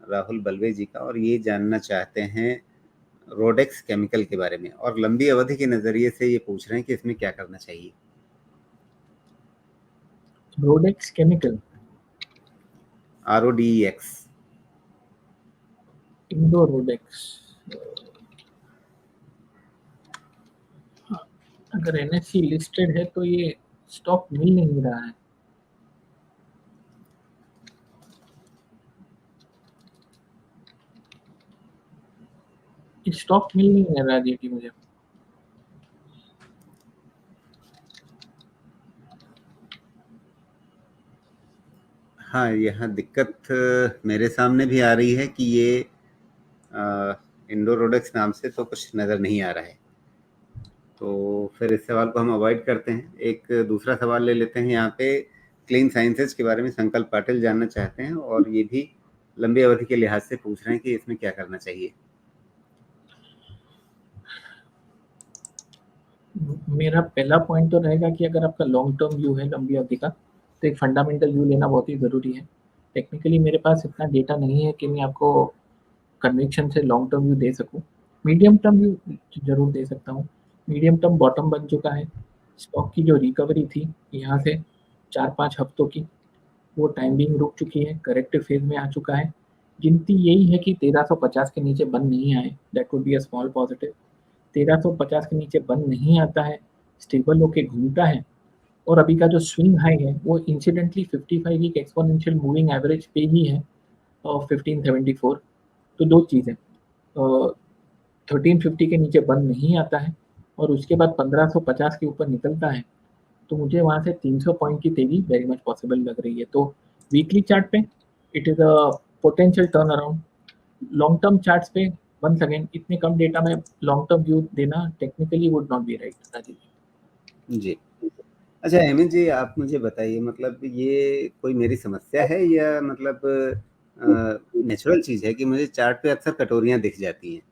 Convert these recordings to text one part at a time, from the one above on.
राहुल बल्वे जी का, और ये जानना चाहते हैं रोडेक्स केमिकल के बारे में, और लंबी अवधि के नजरिए से ये पूछ रहे हैं कि इसमें क्या करना चाहिए। रोडेक्स केमिकल, RODEX। इंडो रोडेक्स। अगर NSE लिस्टेड है तो ये स्टॉक मिल नहीं रहा है। स्टॉक मिल नहीं रहा जी मुझे। हाँ, यहाँ दिक्कत मेरे सामने भी आ रही है कि ये इंडो रोडेक्स नाम से तो कुछ नज़र नहीं आ रहा है, तो फिर इस सवाल को हम अवॉइड करते हैं। एक दूसरा सवाल ले लेते हैं यहाँ पे। क्लीन साइंसेज के बारे में संकल्प पाटिल जानना चाहते हैं, और ये भी लंबी अवधि के लिहाज से पूछ रहे हैं कि इसमें क्या करना चाहिए। मेरा पहला पॉइंट तो रहेगा कि अगर आपका लॉन्ग टर्म व्यू है लंबी अवधि का, तो एक फंडामेंटल व्यू लेना बहुत ही ज़रूरी है। टेक्निकली मेरे पास इतना डेटा नहीं है कि मैं आपको कन्विक्शन से लॉन्ग टर्म व्यू दे सकूं। मीडियम टर्म व्यू जरूर दे सकता हूँ। मीडियम टर्म बॉटम बन चुका है। स्टॉक की जो रिकवरी थी यहाँ से 4-5 हफ्तों की, वो टाइम बिंग रुक चुकी है, करेक्टिव फेज में आ चुका है। गिनती यही है कि 1350 के नीचे बंद नहीं आए, that would be a small positive. 1350 के नीचे बंद नहीं आता है, स्टेबल होके घूमता है, और अभी का जो स्विंग हाई है वो incidentally 55 week exponential moving average पे ही है, और 1574। तो दो चीज़ें, 1350 के नीचे बंद नहीं आता है और उसके बाद 1550 के ऊपर निकलता है, तो मुझे वहाँ से 300 पॉइंट की तेजी वेरी मच पॉसिबल लग रही है। तो वीकली चार्ट पे it is a potential turn around. Long term charts पे वंस अगेन इतने कम डेटा में लॉन्ग टर्म व्यू देना technically would not be right Rajiv ji. अच्छा हेमंत जी, आप मुझे बताइए, मतलब ये कोई मेरी समस्या है या मतलब नेचुरल चीज़ है कि मुझे चार्ट पे अक्सर कटोरियाँ दिख जाती हैं?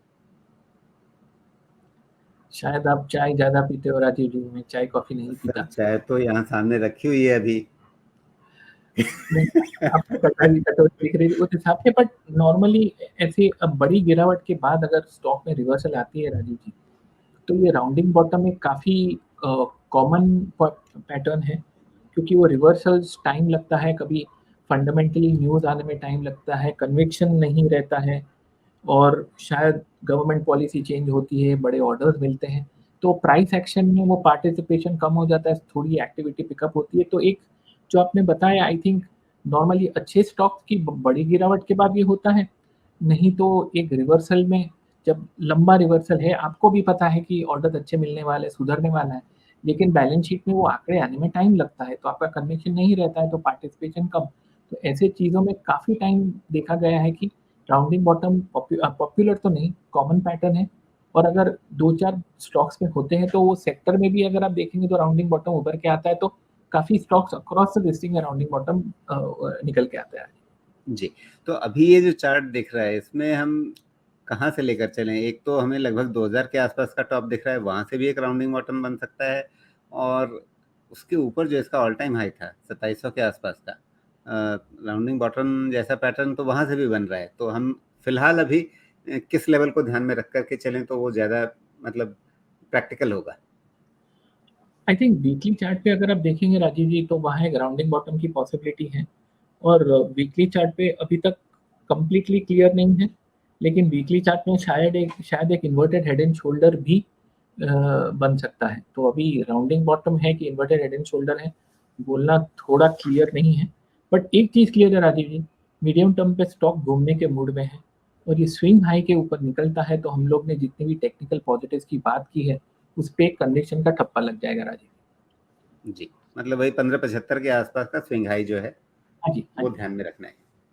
शायद आप चाय ज़्यादा पीते हो राजीव जी, मैं चाय कॉफ़ी नहीं सर, पीता। चाय तो यहाँ सामने रखी हुई है अभी। नहीं, आपको कटोरी दिख रही थी उस हिसाब से, बट नॉर्मली ऐसी अब बड़ी गिरावट के बाद अगर स्टॉक में रिवर्सल आती है राजीव जी, तो ये राउंडिंग बॉटम एक काफ़ी कॉमन पैटर्न है, क्योंकि वो रिवर्सल्स टाइम लगता है, कभी फंडामेंटली न्यूज़ आने में टाइम लगता है, कन्विक्शन नहीं रहता है, और शायद गवर्नमेंट पॉलिसी चेंज होती है, बड़े ऑर्डर्स मिलते हैं, तो प्राइस एक्शन में वो पार्टिसिपेशन कम हो जाता है, थोड़ी एक्टिविटी पिकअप होती है। तो एक जो आपने बताया, आई थिंक नॉर्मली अच्छे स्टॉक्स की बड़ी गिरावट के बाद ये होता है, नहीं तो एक रिवर्सल में, जब लंबा रिवर्सल है, आपको भी पता है कि ऑर्डर अच्छे मिलने वाले, सुधरने वाला है, लेकिन बैलेंस शीट में वो आंकड़े आने में टाइम लगता है, तो आपका कन्विक्शन नहीं रहता है, तो पार्टिसिपेशन कम। तो ऐसे चीज़ों में काफ़ी टाइम देखा गया है कि राउंडिंग बॉटम पॉपुलर तो नहीं, कॉमन पैटर्न है, और अगर 2-4 स्टॉक्स में होते हैं तो वो सेक्टर में भी अगर आप देखेंगे तो राउंडिंग बॉटम उभर के आता है, तो काफ़ी स्टॉक्स अक्रॉस द लिस्टिंग में राउंडिंग बॉटम निकल के आता है। जी, तो अभी ये जो चार्ट दिख रहा है, इसमें हम कहाँ से लेकर चलें? एक तो हमें लगभग 2000 के आसपास का टॉप दिख रहा है, वहाँ से भी एक राउंडिंग बॉटम बन सकता है, और उसके ऊपर जो इसका ऑल टाइम हाई था 2700 के आसपास का, राउंडिंग बॉटम जैसा पैटर्न तो वहाँ से भी बन रहा है। तो हम फिलहाल अभी किस लेवल को ध्यान में रख कर के चलें तो वो ज़्यादा मतलब प्रैक्टिकल होगा? आई थिंक वीकली चार्ट पे अगर आप देखेंगे राजीव जी, तो वहाँ एक राउंडिंग बॉटम की पॉसिबिलिटी है, और वीकली चार्ट पे अभी तक कंप्लीटली क्लियर नहीं है, लेकिन वीकली चार्ट में शायद एक इन्वर्टेड हेड एंड शोल्डर भी बन सकता है। तो अभी राउंडिंग बॉटम है कि इन्वर्टेड हेड एंड शोल्डर है, बोलना थोड़ा क्लियर नहीं है, बट एक चीज़ क्लियर है राजीव जी, मीडियम टर्म पे स्टॉक घूमने के मूड में है, और ये स्विंग हाई के ऊपर निकलता है, तो हम लोग ने जितनी भी टेक्निकल पॉजिटिव्स की बात की है, उस पर एक कंडीशन का ठप्पा लग जाएगा राजीव। जी, मतलब वही 1575 के आसपास का स्विंग हाई जो है, हाँ जी, हाँ वो जी। ध्यान में रखना है।